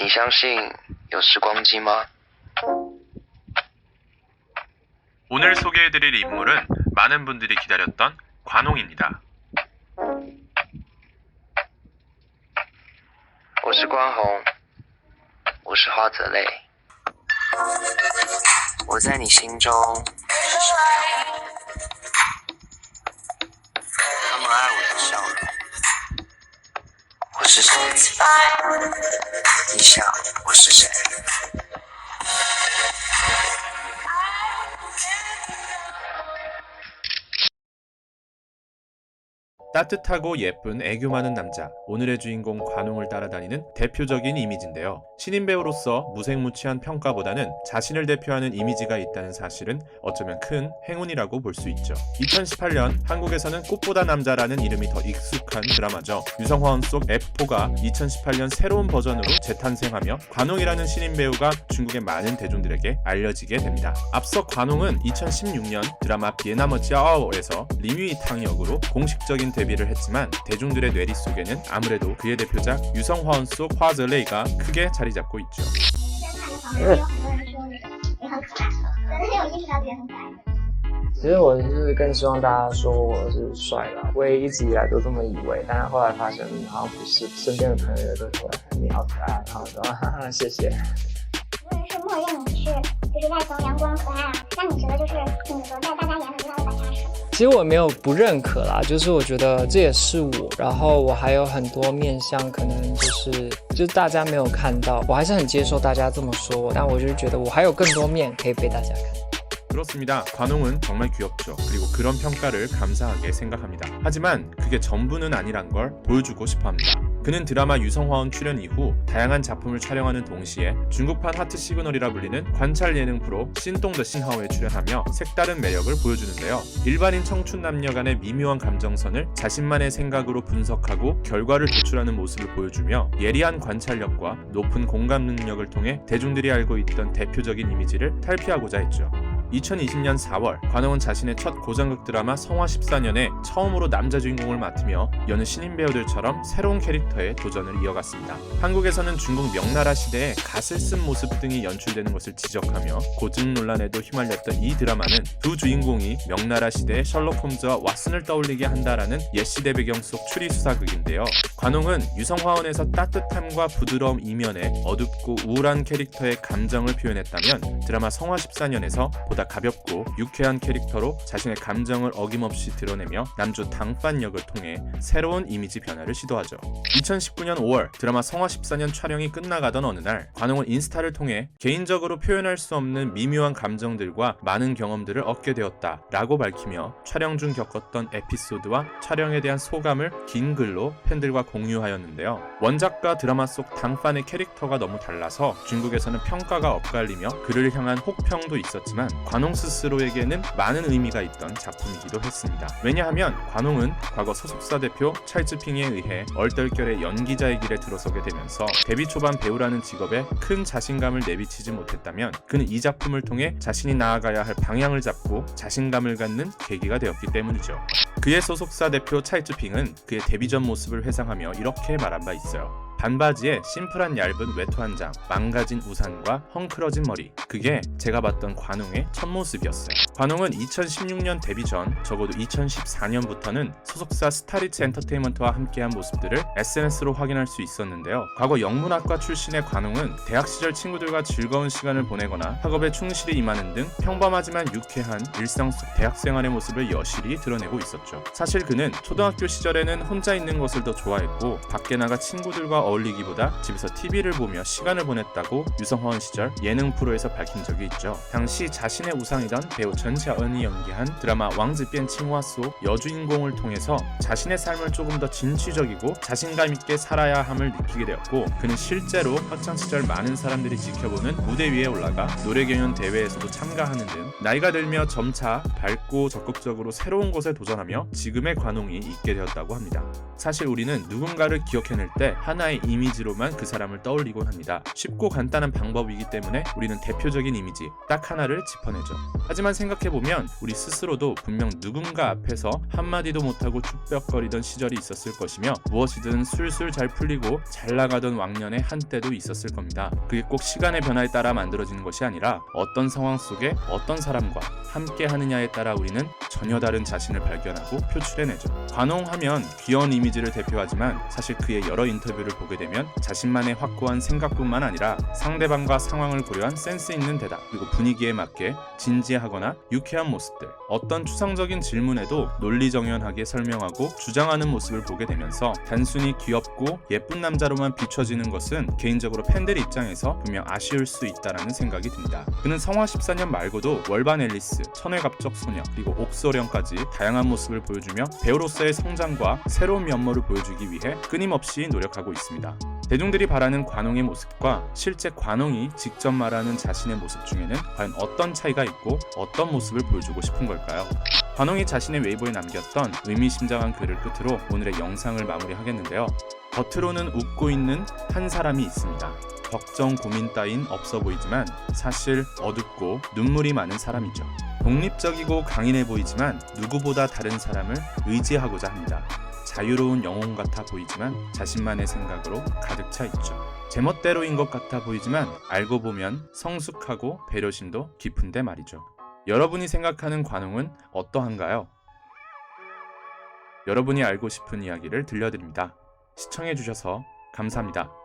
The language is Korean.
你相信有时光机吗？ 오늘 소개해드릴 인물은 많은 분들이 기다렸던 관홍입니다. 我是关宏，我是花泽类，我在你心中，他们爱我的笑容。我是谁？你想我是谁？ 따뜻하고 예쁜 애교 많은 남자, 오늘의 주인공 관홍을 따라다니는 대표적인 이미지인데요. 신인 배우로서 무색무취한 평가보다는 자신을 대표하는 이미지가 있다는 사실은 어쩌면 큰 행운이라고 볼 수 있죠. 2018년 한국에서는 꽃보다 남자라는 이름이 더 익숙한 드라마죠. 유성화원 속 F4가 2018년 새로운 버전으로 재탄생하며 관홍이라는 신인 배우가 중국의 많은 대중들에게 알려지게 됩니다. 앞서 관홍은 2016년 드라마 비에나머지아오에서 리뮤이탕 역으로 공식적인 데뷔를 했지만 대중들의 뇌리 속에는 아무래도 그의 대표작 유성화원 속 화泽类가 크게 자리 잡고 있죠. 其实我是更希望大家说我是帅的，我也一直以来都这么以为，但是后来发现好像不是，身边的朋友都说你好可爱，然后说哈哈谢谢。很多人是默认你是就是外层阳光可爱啊，那你觉得就是你和在大家眼里最大的反差是？其实我没有不认可啦，就是我觉得这也是我，然后我还有很多面向，可能就是大家没有看到，我还是很接受大家这么说我，但我就是觉得我还有更多面可以被大家看。 그렇습니다. 관홍은 정말 귀엽죠. 그리고 그런 평가를 감사하게 생각합니다. 하지만 그게 전부는 아니란 걸 보여주고 싶어합니다. 그는 드라마 유성화원 출연 이후 다양한 작품을 촬영하는 동시에 중국판 하트 시그널이라 불리는 관찰 예능 프로 신동더 싱하오에 출연하며 색다른 매력을 보여주는데요. 일반인 청춘 남녀 간의 미묘한 감정선을 자신만의 생각으로 분석하고 결과를 도출하는 모습을 보여주며 예리한 관찰력과 높은 공감 능력을 통해 대중들이 알고 있던 대표적인 이미지를 탈피하고자 했죠. 2020년 4월 관홍은 자신의 첫 고전극 드라마 성화 14년에 처음으로 남자 주인공을 맡으며 여느 신인 배우들처럼 새로운 캐릭터에 도전을 이어갔습니다. 한국에서는 중국 명나라 시대에 갓을 쓴 모습 등이 연출되는 것을 지적하며 고증 논란에도 휘말렸던 이 드라마는 두 주인공이 명나라 시대의 셜록 홈즈와 왓슨을 떠올리게 한다라는 옛시대 배경 속 추리 수사극인데요. 관홍은 유성화원에서 따뜻함과 부드러움 이면에 어둡고 우울한 캐릭터의 감정을 표현했다면 드라마 성화 14년에서 보다 가볍고 유쾌한 캐릭터로 자신의 감정을 어김없이 드러내며 남주 당판 역을 통해 새로운 이미지 변화를 시도하죠. 2019년 5월 드라마 성화 14년 촬영이 끝나가던 어느 날 관홍은 인스타를 통해 개인적으로 표현할 수 없는 미묘한 감정들과 많은 경험들을 얻게 되었다 라고 밝히며 촬영 중 겪었던 에피소드와 촬영에 대한 소감을 긴 글로 팬들과 공유하였는데요. 원작과 드라마 속 당판의 캐릭터가 너무 달라서 중국에서는 평가가 엇갈리며 그를 향한 혹평도 있었지만 관홍 스스로에게는 많은 의미가 있던 작품이기도 했습니다. 왜냐하면 관홍은 과거 소속사 대표 찰즈핑에 의해 얼떨결에 연기자의 길에 들어서게 되면서 데뷔 초반 배우라는 직업에 큰 자신감을 내비치지 못했다면 그는 이 작품을 통해 자신이 나아가야 할 방향을 잡고 자신감을 갖는 계기가 되었기 때문이죠. 그의 소속사 대표 찰즈핑은 그의 데뷔 전 모습을 회상하며 이렇게 말한 바 있어요. 반바지에 심플한 얇은 외투 한 장, 망가진 우산과 헝클어진 머리. 그게 제가 봤던 관홍의 첫 모습이었어요. 관홍은 2016년 데뷔 전 적어도 2014년부터는 소속사 스타리츠 엔터테인먼트와 함께한 모습들을 SNS로 확인할 수 있었는데요. 과거 영문학과 출신의 관홍은 대학 시절 친구들과 즐거운 시간을 보내거나 학업에 충실히 임하는 등 평범하지만 유쾌한 일상 속 대학 생활의 모습을 여실히 드러내고 있었죠. 사실 그는 초등학교 시절에는 혼자 있는 것을 더 좋아했고 밖에 나가 친구들과 어울리기보다 집에서 TV를 보며 시간을 보냈다고 유성화원 시절 예능 프로에서 밝힌 적이 있죠. 당시 자신의 우상이던 배우 전샤은이 연기한 드라마 왕즈변 칭화 속 여주인공을 통해서 자신의 삶을 조금 더 진취적이고 자신감 있게 살아야 함을 느끼게 되었고 그는 실제로 학창시절 많은 사람들이 지켜보는 무대 위에 올라가 노래 경연 대회에서도 참가하는 등 나이가 들며 점차 밝고 적극적으로 새로운 것에 도전하며 지금의 관홍이 있게 되었다고 합니다. 사실 우리는 누군가를 기억해낼 때 하나의 이미지로만 그 사람을 떠올리곤 합니다. 쉽고 간단한 방법이기 때문에 우리는 대표적인 이미지 딱 하나를 짚어내죠. 하지만 생각해보면 우리 스스로도 분명 누군가 앞에서 한마디도 못하고 쭈뼛거리던 시절이 있었을 것이며 무엇이든 술술 잘 풀리고 잘 나가던 왕년의 한때도 있었을 겁니다. 그게 꼭 시간의 변화에 따라 만들어지는 것이 아니라 어떤 상황 속에 어떤 사람과 함께 하느냐에 따라 우리는 전혀 다른 자신을 발견하고 표출해내죠. 관홍하면 귀여운 이미지를 대표하지만 사실 그의 여러 인터뷰를 보게 되면 자신만의 확고한 생각뿐만 아니라 상대방과 상황을 고려한 센스 있는 대답, 그리고 분위기에 맞게 진지하거나 유쾌한 모습들, 어떤 추상적인 질문에도 논리정연하게 설명하고 주장하는 모습을 보게 되면서 단순히 귀엽고 예쁜 남자로만 비춰지는 것은 개인적으로 팬들 입장에서 분명 아쉬울 수 있다는 생각이 듭니다. 그는 성화 14년 말고도 월반 앨리스, 천회갑적 소녀, 그리고 옥소령까지 다양한 모습을 보여주며 배우로서의 성장과 새로운 면모를 보여주기 위해 끊임없이 노력하고 있습니다. 대중들이 바라는 관홍의 모습과 실제 관홍이 직접 말하는 자신의 모습 중에는 과연 어떤 차이가 있고 어떤 모습을 보여주고 싶은 걸까요? 관홍이 자신의 웨이보에 남겼던 의미심장한 글을 끝으로 오늘의 영상을 마무리하겠는데요. 겉으로는 웃고 있는 한 사람이 있습니다. 걱정 고민 따윈 없어 보이지만 사실 어둡고 눈물이 많은 사람이죠. 독립적이고 강인해 보이지만 누구보다 다른 사람을 의지하고자 합니다. 자유로운 영혼 같아 보이지만 자신만의 생각으로 가득 차 있죠. 제멋대로인 것 같아 보이지만 알고 보면 성숙하고 배려심도 깊은데 말이죠. 여러분이 생각하는 관홍은 어떠한가요? 여러분이 알고 싶은 이야기를 들려드립니다. 시청해주셔서 감사합니다.